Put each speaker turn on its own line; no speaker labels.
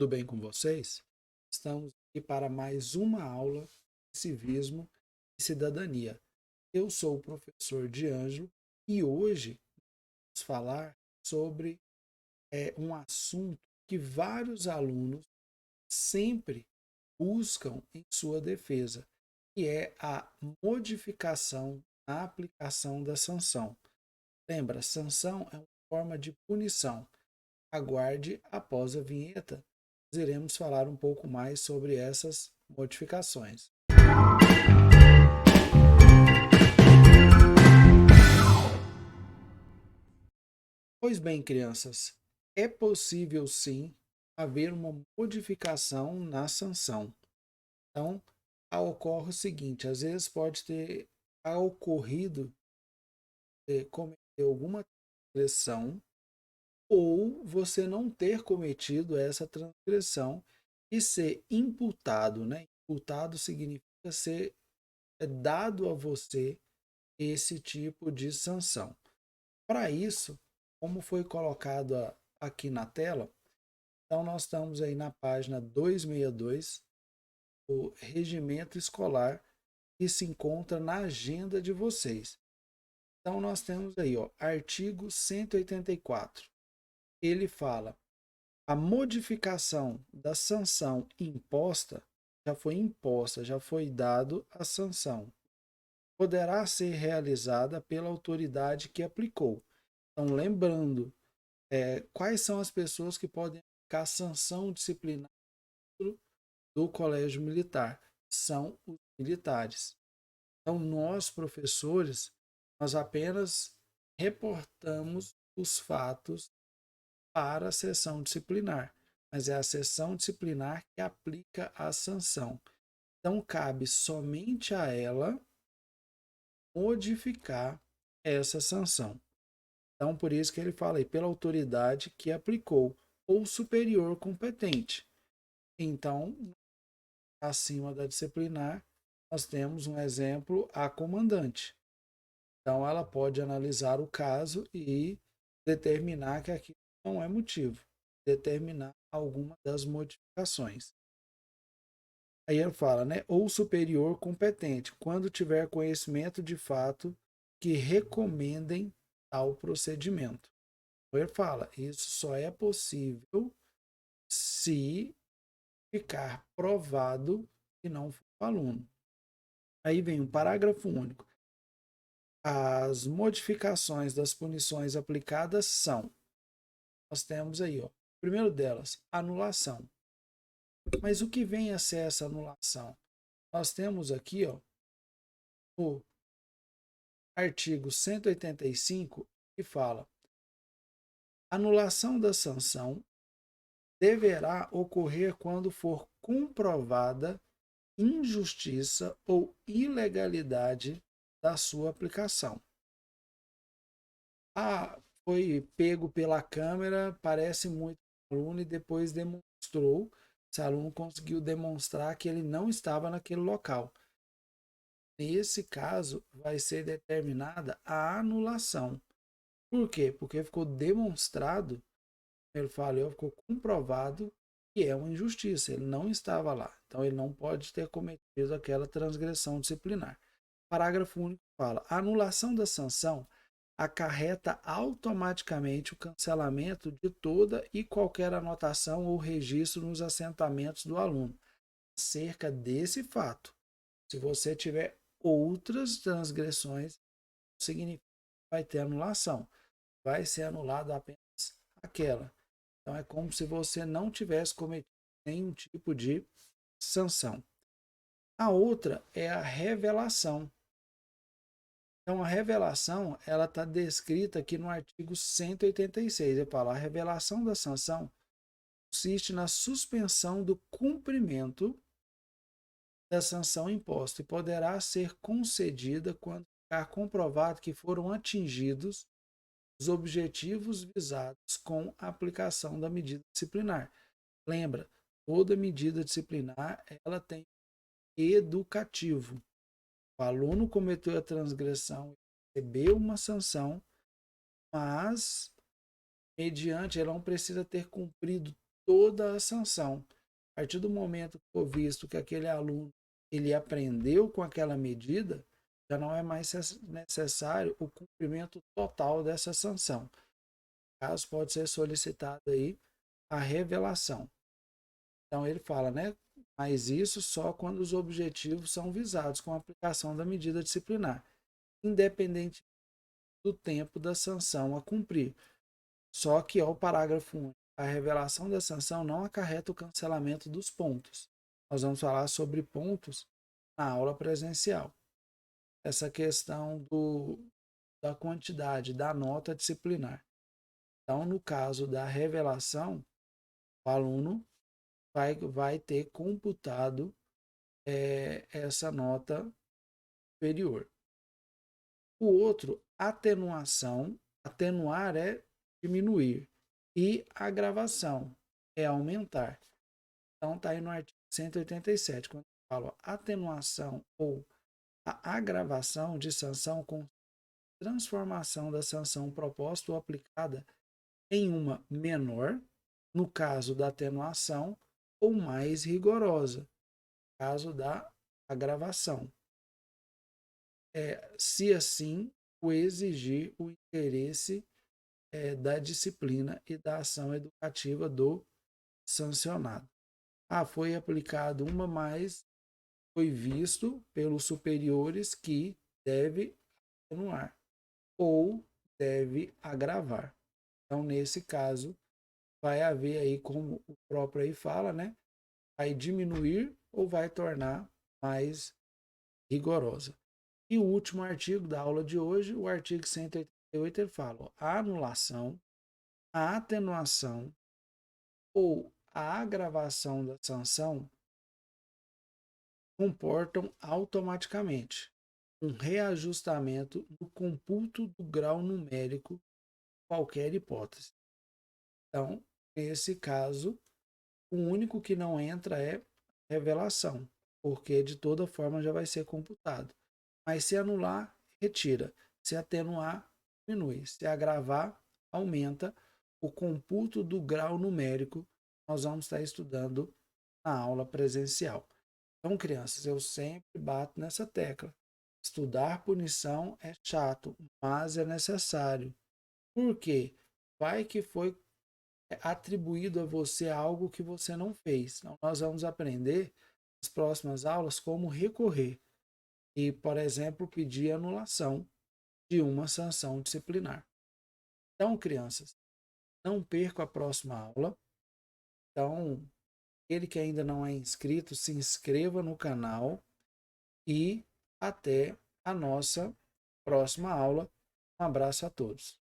Tudo bem com vocês? Estamos aqui para mais uma aula de civismo e cidadania. Eu sou o professor D'Angelo e hoje vamos falar sobre um assunto que vários alunos sempre buscam em sua defesa, que é a modificação na aplicação da sanção. Lembra, sanção é uma forma de punição. Aguarde após a vinheta. Nós iremos falar um pouco mais sobre essas modificações. Pois bem, crianças, é possível sim haver uma modificação na sanção. Então, ocorre o seguinte: às vezes pode ter ocorrido cometer alguma transgressão ou você não ter cometido essa transgressão e ser imputado, né? Imputado significa ser dado a você esse tipo de sanção. Para isso, como foi colocado aqui na tela, então nós estamos aí na página 262, o regimento escolar que se encontra na agenda de vocês. Então nós temos aí, ó, artigo 184. Ele fala: a modificação da sanção imposta, já foi dado a sanção. Poderá ser realizada pela autoridade que aplicou. Então, lembrando, quais são as pessoas que podem aplicar sanção disciplinar do Colégio Militar? São os militares. Então, nós, professores, nós apenas reportamos os fatos para a sessão disciplinar, mas é a sessão disciplinar que aplica a sanção. Então, cabe somente a ela modificar essa sanção. Então, por isso que ele fala aí, pela autoridade que aplicou ou superior competente. Então, acima da disciplinar, nós temos um exemplo, a comandante. Então, ela pode analisar o caso e determinar que aquilo não é motivo, determinar alguma das modificações. Aí ele fala, né? Ou superior competente, quando tiver conhecimento de fato que recomendem tal procedimento. Ele fala, isso só é possível se ficar provado que não foi o aluno. Aí vem um parágrafo único. As modificações das punições aplicadas são, nós temos aí, ó, primeiro delas, anulação. Mas o que vem a ser essa anulação? Nós temos aqui, ó, o artigo 185 que fala: anulação da sanção deverá ocorrer quando for comprovada injustiça ou ilegalidade da sua aplicação. Foi pego pela câmera, parece muito aluno e depois demonstrou, esse aluno conseguiu demonstrar que ele não estava naquele local. Nesse caso, vai ser determinada a anulação. Por quê? Porque ficou demonstrado, ele falou, ficou comprovado que é uma injustiça, ele não estava lá. Então, ele não pode ter cometido aquela transgressão disciplinar. Parágrafo único fala: a anulação da sanção acarreta automaticamente o cancelamento de toda e qualquer anotação ou registro nos assentamentos do aluno acerca desse fato. Se você tiver outras transgressões, significa que vai ter anulação. Vai ser anulado apenas aquela. Então é como se você não tivesse cometido nenhum tipo de sanção. A outra é a revelação. Então, a revelação ela está descrita aqui no artigo 186. Ele fala: a revelação da sanção consiste na suspensão do cumprimento da sanção imposta e poderá ser concedida quando ficar comprovado que foram atingidos os objetivos visados com a aplicação da medida disciplinar. Lembra, toda medida disciplinar ela tem educativo. O aluno cometeu a transgressão, recebeu uma sanção, mas mediante ela não precisa ter cumprido toda a sanção. A partir do momento que for visto que aquele aluno ele aprendeu com aquela medida, já não é mais necessário o cumprimento total dessa sanção. No caso, pode ser solicitada aí a revelação. Então ele fala, né? Mas isso só quando os objetivos são visados com a aplicação da medida disciplinar, independente do tempo da sanção a cumprir. Só que, ao parágrafo 1, a revelação da sanção não acarreta o cancelamento dos pontos. Nós vamos falar sobre pontos na aula presencial. Essa questão da quantidade da nota disciplinar. Então, no caso da revelação, o aluno vai ter computado essa nota superior. O outro, atenuação. Atenuar é diminuir. E agravação é aumentar. Então, está aí no artigo 187, quando fala atenuação ou a agravação de sanção com transformação da sanção proposta ou aplicada em uma menor, no caso da atenuação, ou mais rigorosa, no caso da agravação. Se assim o exigir o interesse da disciplina e da ação educativa do sancionado. Foi aplicado uma, mas foi visto pelos superiores que deve atenuar ou deve agravar. Então, nesse caso, vai haver aí, como o próprio aí fala, né? Vai diminuir ou vai tornar mais rigorosa. E o último artigo da aula de hoje, o artigo 188, ele fala: ó, a anulação, a atenuação ou a agravação da sanção comportam automaticamente um reajustamento do computo do grau numérico de qualquer hipótese. Então, nesse caso, o único que não entra é revelação, porque de toda forma já vai ser computado. Mas se anular, retira. Se atenuar, diminui. Se agravar, aumenta o computo do grau numérico. Nós vamos estar estudando na aula presencial. Então, crianças, eu sempre bato nessa tecla. Estudar punição é chato, mas é necessário. Por quê? Vai que foi atribuído a você algo que você não fez. Então, nós vamos aprender nas próximas aulas como recorrer e, por exemplo, pedir anulação de uma sanção disciplinar. Então, crianças, não perca a próxima aula. Então, aquele que ainda não é inscrito, se inscreva no canal e até a nossa próxima aula. Um abraço a todos.